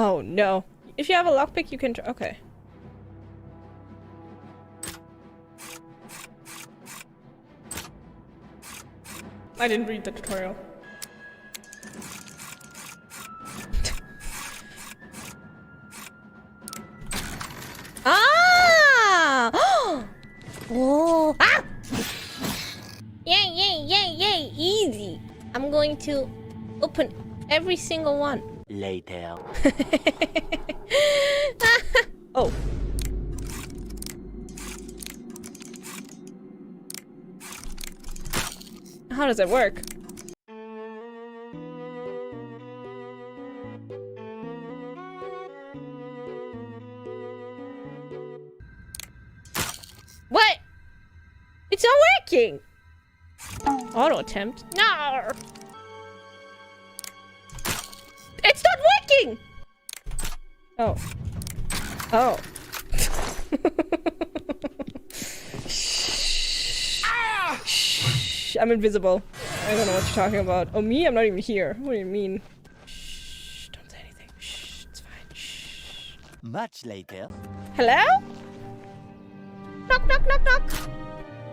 Oh no. If you have a lockpick, you can okay. I didn't read the tutorial. Ah! Oh! Ah! Yay, yay, yay, yay! Easy! I'm going to open every single one. Later. Oh. How does it work? What? It's not working! Auto attempt? No! It's not working! Oh. Oh. Shh. I'm invisible. I don't know what you're talking about. Oh, me? I'm not even here. What do you mean? Shh. Don't say anything. Shh. It's fine. Shh. Much later. Hello? Knock, knock, knock, knock.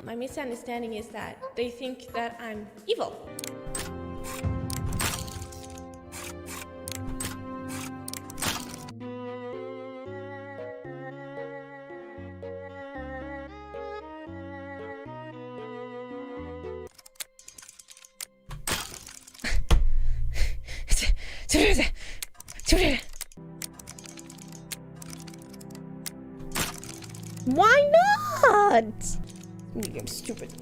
My misunderstanding is that they think that I'm evil. Why not? I'm stupid.